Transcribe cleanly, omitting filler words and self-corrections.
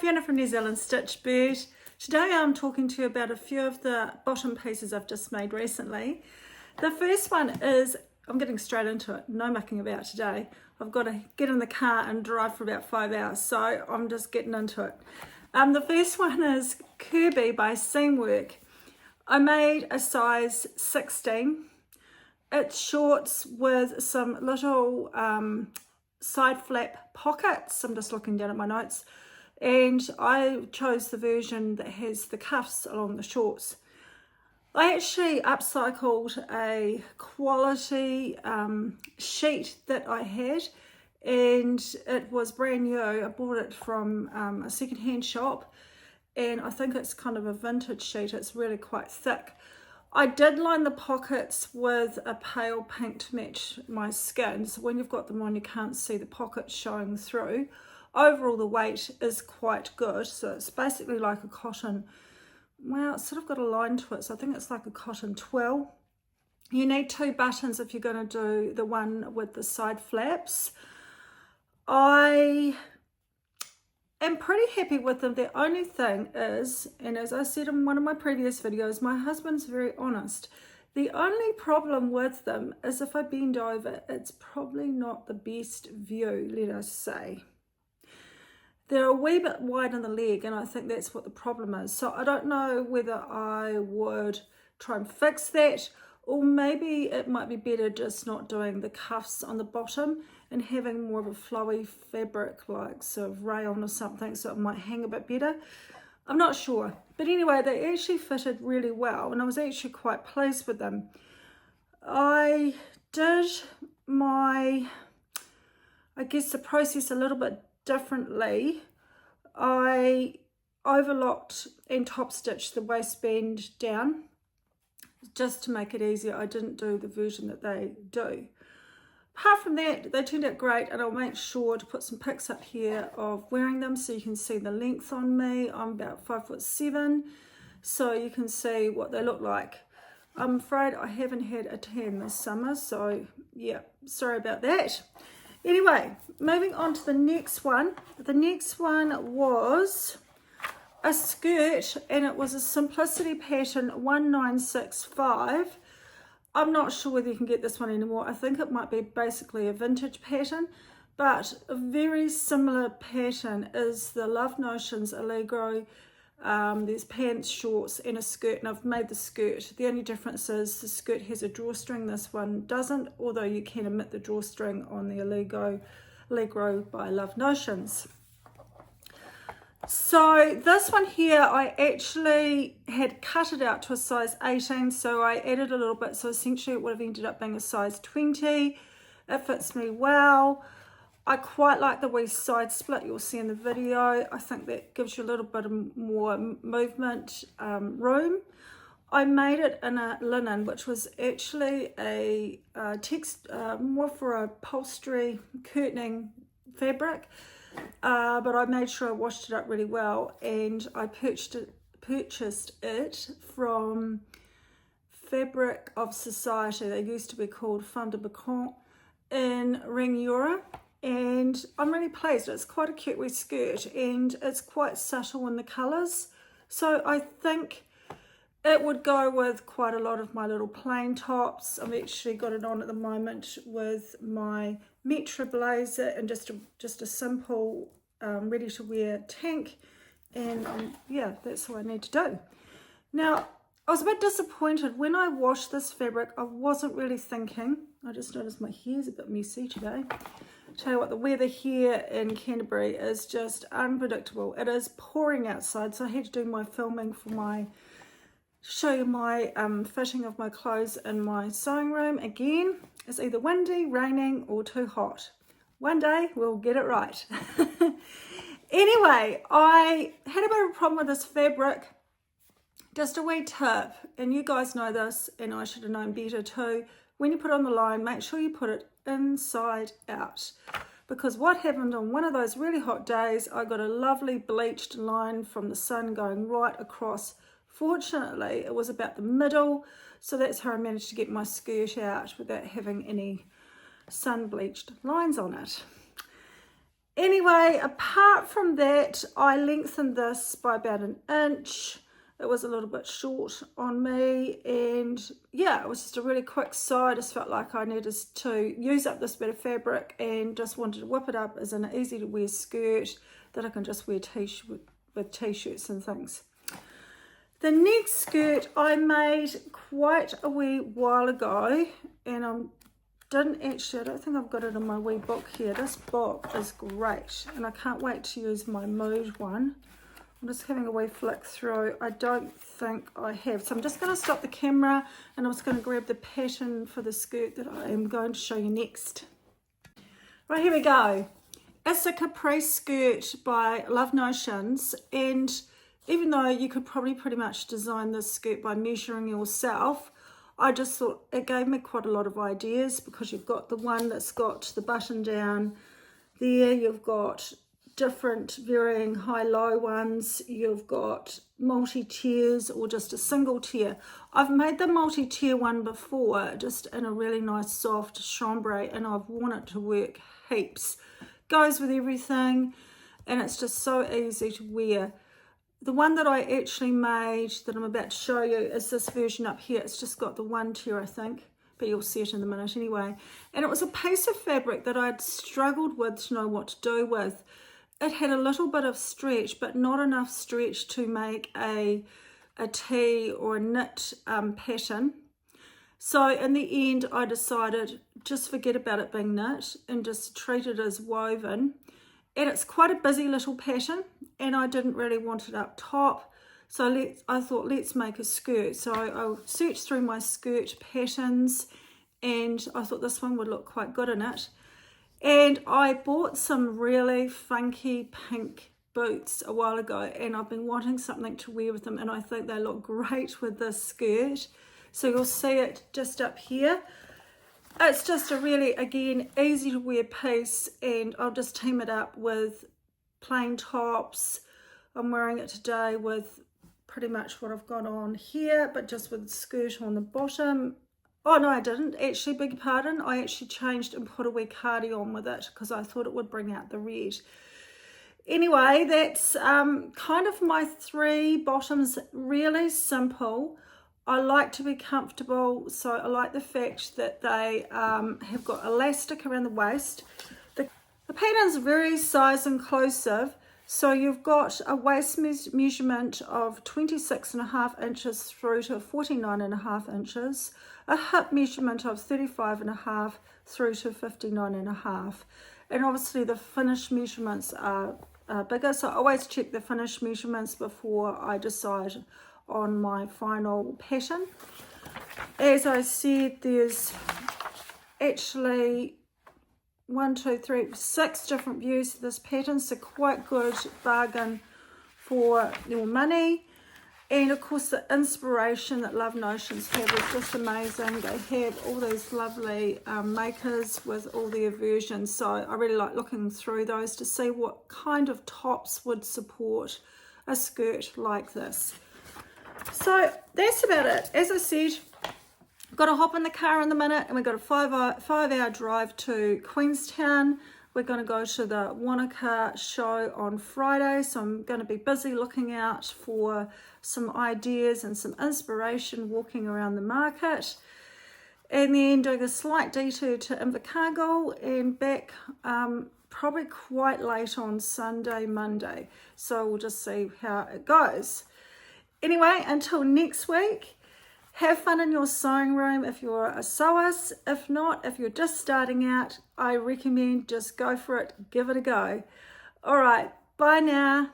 Fiona from New Zealand Stitch Bird. Today I'm talking to you about a few of the bottom pieces I've just made recently. The first one is, I'm getting straight into it, no mucking about today. I've got to get in the car and drive for about 5 hours, so I'm just getting into it. The first one is Kirby by Seamwork. I made a size 16. It's shorts with some little side flap pockets. I'm just looking down at my notes. And I chose the version that has the cuffs along the shorts. I actually upcycled a quality sheet that I had, and it was brand new. I bought it from a secondhand shop, and I think it's kind of a vintage sheet. It's really quite thick. I did line the pockets with a pale pink to match my skin, so when you've got them on you can't see the pockets showing through. Overall the weight is quite good, so it's basically like a cotton, well, it's sort of got a line to it, so I think it's like a cotton twill. You need 2 buttons if you're going to do the one with the side flaps. I am pretty happy with them. The only thing is, and as I said in one of my previous videos, my husband's very honest. The only problem with them is if I bend over, it's probably not the best view, let us say. They're a wee bit wide in the leg, and I think that's what the problem is. So I don't know whether I would try and fix that, or maybe it might be better just not doing the cuffs on the bottom and having more of a flowy fabric like sort of rayon or something, so it might hang a bit better. I'm not sure. But anyway, they actually fitted really well, and I was actually quite pleased with them. I did my, I guess, the process a little bit differently. I overlocked and top stitched the waistband down just to make it easier. I didn't do the version that they do. Apart from that, they turned out great, and I'll make sure to put some pics up here of wearing them so you can see the length on me. I'm about 5'7", so you can see what they look like. I'm afraid I haven't had a tan this summer, so yeah, sorry about that. Anyway, moving on to the next one. The next one was a skirt, and it was a Simplicity pattern 1965. I'm not sure whether you can get this one anymore. I think it might be basically a vintage pattern, but a very similar pattern is the Love Notions Allegro. There's pants, shorts, and a skirt, and I've made the skirt. The only difference is the skirt has a drawstring, this one doesn't, although you can omit the drawstring on the Allegro by Love Notions. So this one here, I actually had cut it out to a size 18, so I added a little bit, so essentially it would have ended up being a size 20. It fits me well. I quite like the wee side split you'll see in the video. I think that gives you a little bit of more movement room. I made it in a linen, which was actually a more for a upholstery curtaining fabric, but I made sure I washed it up really well, and I purchased it from Fabric of Society. They used to be called Femme de Bacon in Rangiora. And I'm really pleased. It's quite a cute wee skirt, and it's quite subtle in the colours. So I think it would go with quite a lot of my little plain tops. I've actually got it on at the moment with my Metro blazer and just a simple ready to wear tank. And yeah, that's all I need to do. Now, I was a bit disappointed when I washed this fabric. I wasn't really thinking. I just noticed my hair's a bit messy today. Tell you what, the weather here in Canterbury is just unpredictable. It is pouring outside, so I had to do my filming for show you my fitting of my clothes in my sewing room. Again, it's either windy, raining, or too hot. One day we'll get it right. Anyway, I had a bit of a problem with this fabric. Just a wee tip, and you guys know this, and I should have known better too. When you put on the line, make sure you put it inside out, because what happened on one of those really hot days, I got a lovely bleached line from the sun going right across. Fortunately, it was about the middle, so that's how I managed to get my skirt out without having any sun bleached lines on it. Anyway, apart from that, I lengthened this by about 1 inch. It was a little bit short on me, and yeah, it was just a really quick sew. I just felt like I needed to use up this bit of fabric and just wanted to whip it up as an easy to wear skirt that I can just wear with t-shirts and things. The next skirt I made quite a wee while ago, and I don't think I've got it in my wee book here. This book is great, and I can't wait to use my mood one. I'm just having a wee flick through. I don't think I have. So I'm just going to stop the camera, and I'm just going to grab the pattern for the skirt that I am going to show you next. Right, here we go. It's a Caprice Skirt by Love Notions, and even though you could probably pretty much design this skirt by measuring yourself, I just thought it gave me quite a lot of ideas, because you've got the one that's got the button down there, you've got different varying high-low ones, you've got multi-tiers or just a single tier. I've made the multi-tier one before, just in a really nice soft chambray, and I've worn it to work heaps. Goes with everything, and it's just so easy to wear. The one that I actually made that I'm about to show you is this version up here. It's just got the 1 tier, I think, but you'll see it in a minute anyway. And it was a piece of fabric that I'd struggled with to know what to do with. It had a little bit of stretch, but not enough stretch to make a tee or a knit pattern. So in the end, I decided just forget about it being knit and just treat it as woven. And it's quite a busy little pattern, and I didn't really want it up top. So I thought, let's make a skirt. So I searched through my skirt patterns, and I thought this one would look quite good in it. And I bought some really funky pink boots a while ago, and I've been wanting something to wear with them, and I think they look great with this skirt. So you'll see it just up here. It's just a really, again, easy to wear piece, and I'll just team it up with plain tops. I'm wearing it today with pretty much what I've got on here, but just with the skirt on the bottom. Oh no, I didn't actually, beg your pardon. I actually changed and put a wee cardi on with it because I thought it would bring out the red. Anyway, that's kind of my 3 bottoms. Really simple. I like to be comfortable, so I like the fact that they have got elastic around the waist. The pattern's very size inclusive, so you've got a waist measurement of 26.5 inches through to 49.5 inches, a hip measurement of 35.5 through to 59.5, and obviously the finished measurements are bigger, so I always check the finished measurements before I decide on my final pattern. As I said, there's actually 6 different views of this pattern, so quite good bargain for your money. And of course the inspiration that Love Notions have is just amazing. They have all these lovely makers with all their versions, so I really like looking through those to see what kind of tops would support a skirt like this. So that's about it. As I said, I've got to hop in the car in a minute, and we've got a 5-hour drive to Queenstown. We're going to go to the Wanaka show on Friday, so I'm going to be busy looking out for some ideas and some inspiration walking around the market, and then doing a slight detour to Invercargill and back probably quite late on Sunday, Monday. So we'll just see how it goes. Anyway, until next week, have fun in your sewing room if you're a sewer. If not, if you're just starting out, I recommend just go for it, give it a go. All right, bye now.